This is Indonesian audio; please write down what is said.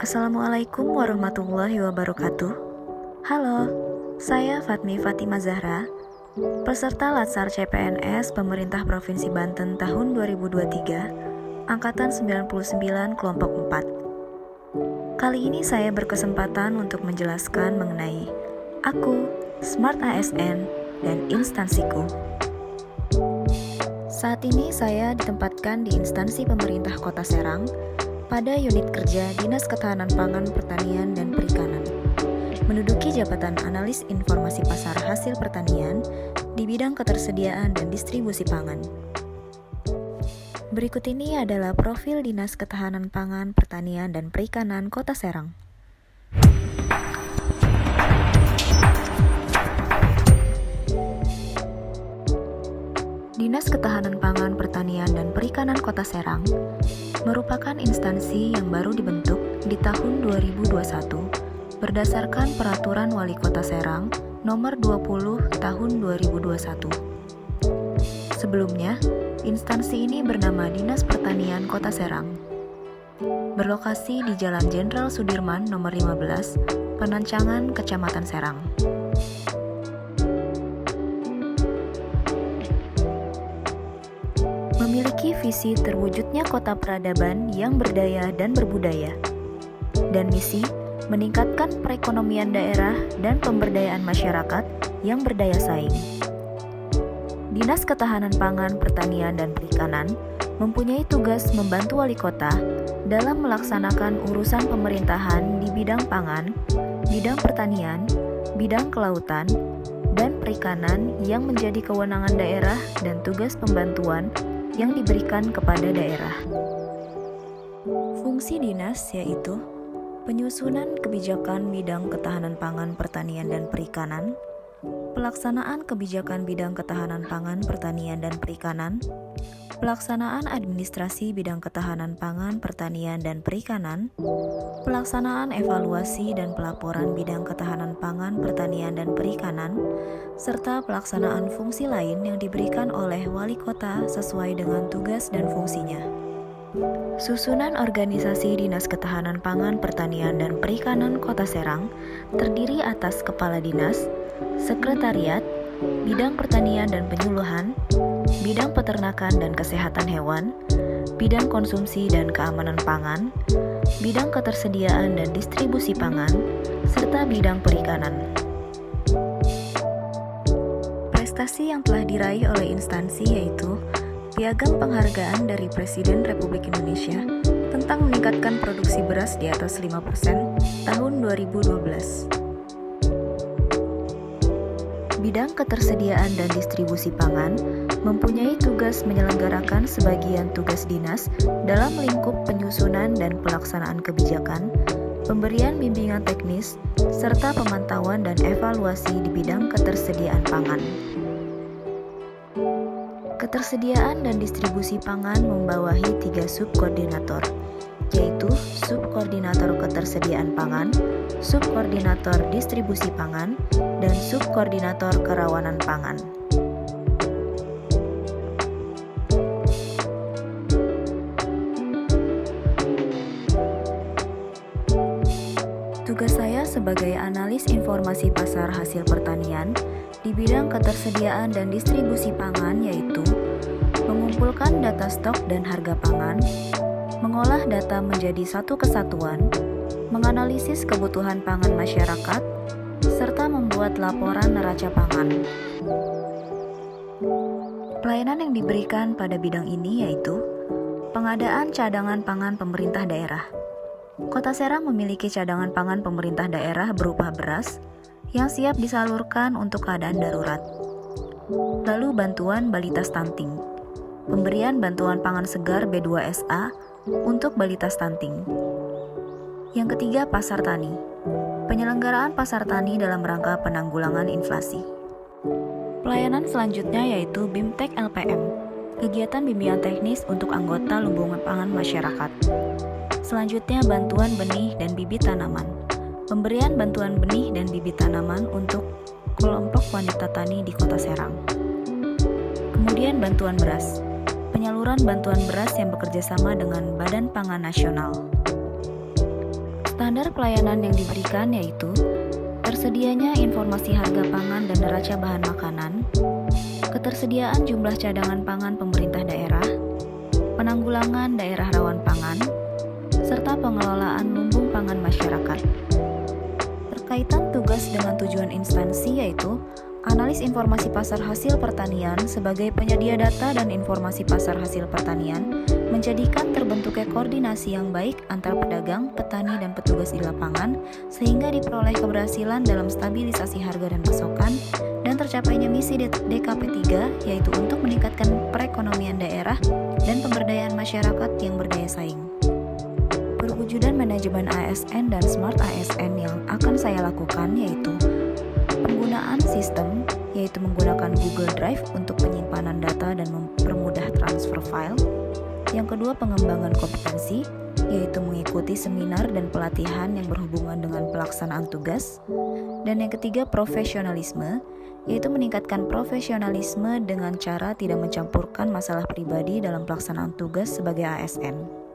Assalamualaikum warahmatullahi wabarakatuh. Halo, saya Fatmi Fatima Zahra, peserta Latsar CPNS Pemerintah Provinsi Banten tahun 2023, Angkatan 99 Kelompok 4. Kali ini saya berkesempatan untuk menjelaskan mengenai aku, Smart ASN, dan instansiku. Saat ini saya ditempatkan di instansi pemerintah Kota Serang pada unit kerja Dinas Ketahanan Pangan, Pertanian, dan Perikanan, menduduki jabatan Analis Informasi Pasar Hasil Pertanian di bidang ketersediaan dan distribusi pangan. Berikut ini adalah profil Dinas Ketahanan Pangan, Pertanian, dan Perikanan Kota Serang. Dinas Ketahanan Pangan, Pertanian, dan Perikanan Kota Serang merupakan instansi yang baru dibentuk di tahun 2021 berdasarkan Peraturan Wali Kota Serang Nomor 20 Tahun 2021. Sebelumnya, instansi ini bernama Dinas Pertanian Kota Serang. Berlokasi di Jalan Jenderal Sudirman Nomor 15, Penancangan, Kecamatan Serang. Memiliki visi terwujudnya kota peradaban yang berdaya dan berbudaya, dan misi meningkatkan perekonomian daerah dan pemberdayaan masyarakat yang berdaya saing. Dinas Ketahanan Pangan, Pertanian, dan Perikanan mempunyai tugas membantu wali kota dalam melaksanakan urusan pemerintahan di bidang pangan, bidang pertanian, bidang kelautan, dan perikanan yang menjadi kewenangan daerah dan tugas pembantuan yang diberikan kepada daerah. Fungsi dinas yaitu penyusunan kebijakan bidang ketahanan pangan, pertanian, dan perikanan, pelaksanaan kebijakan bidang ketahanan pangan, pertanian, dan perikanan, pelaksanaan administrasi bidang ketahanan pangan, pertanian, dan perikanan, pelaksanaan evaluasi dan pelaporan bidang ketahanan pangan, pertanian, dan perikanan, serta pelaksanaan fungsi lain yang diberikan oleh wali kota sesuai dengan tugas dan fungsinya. Susunan organisasi Dinas Ketahanan Pangan, Pertanian, dan Perikanan Kota Serang terdiri atas Kepala Dinas, Sekretariat, Bidang Pertanian dan Penyuluhan, Bidang Peternakan dan Kesehatan Hewan, Bidang Konsumsi dan Keamanan Pangan, Bidang Ketersediaan dan Distribusi Pangan, serta Bidang Perikanan. Prestasi yang telah diraih oleh instansi yaitu Piagam Penghargaan dari Presiden Republik Indonesia tentang meningkatkan produksi beras di atas 5% tahun 2012. Bidang Ketersediaan dan Distribusi Pangan mempunyai tugas menyelenggarakan sebagian tugas dinas dalam lingkup penyusunan dan pelaksanaan kebijakan, pemberian bimbingan teknis, serta pemantauan dan evaluasi di bidang ketersediaan pangan. Ketersediaan dan distribusi pangan membawahi 3 subkoordinator, yaitu Subkoordinator Ketersediaan Pangan, Subkoordinator Distribusi Pangan, dan Subkoordinator Kerawanan Pangan. Tugas saya sebagai analis informasi pasar hasil pertanian di bidang ketersediaan dan distribusi pangan yaitu mengumpulkan data stok dan harga pangan, mengolah data menjadi satu kesatuan, menganalisis kebutuhan pangan masyarakat, serta membuat laporan neraca pangan. Pelayanan yang diberikan pada bidang ini yaitu pengadaan cadangan pangan pemerintah daerah. Kota Serang memiliki cadangan pangan pemerintah daerah berupa beras yang siap disalurkan untuk keadaan darurat. Lalu bantuan balita stunting, pemberian bantuan pangan segar B2SA untuk balita stunting. Yang ketiga, pasar tani, penyelenggaraan pasar tani dalam rangka penanggulangan inflasi. Pelayanan selanjutnya yaitu BIMTEK LPM, kegiatan bimbingan teknis untuk anggota lumbungan pangan masyarakat. Selanjutnya, bantuan benih dan bibit tanaman, pemberian bantuan benih dan bibit tanaman untuk kelompok wanita tani di Kota Serang. Kemudian bantuan beras, penyaluran bantuan beras yang bekerja sama dengan Badan Pangan Nasional. Standar pelayanan yang diberikan yaitu tersedianya informasi harga pangan dan neraca bahan makanan, ketersediaan jumlah cadangan pangan pemerintah daerah, penanggulangan daerah rawan pangan, serta pengelolaan lumbung pangan masyarakat. Berkaitan tugas dengan tujuan instansi yaitu analis informasi pasar hasil pertanian sebagai penyedia data dan informasi pasar hasil pertanian, menjadikan terbentuknya koordinasi yang baik antara pedagang, petani, dan petugas di lapangan sehingga diperoleh keberhasilan dalam stabilisasi harga dan pasokan dan tercapainya misi DKP 3 yaitu untuk meningkatkan perekonomian daerah dan pemberdayaan masyarakat yang berdaya saing. Perwujudan manajemen ASN dan Smart ASN yang akan saya lakukan yaitu penggunaan sistem, yaitu menggunakan Google Drive untuk penyimpanan data dan mempermudah transfer file. Yang kedua, pengembangan kompetensi, yaitu mengikuti seminar dan pelatihan yang berhubungan dengan pelaksanaan tugas. Dan yang ketiga, profesionalisme, yaitu meningkatkan profesionalisme dengan cara tidak mencampurkan masalah pribadi dalam pelaksanaan tugas sebagai ASN.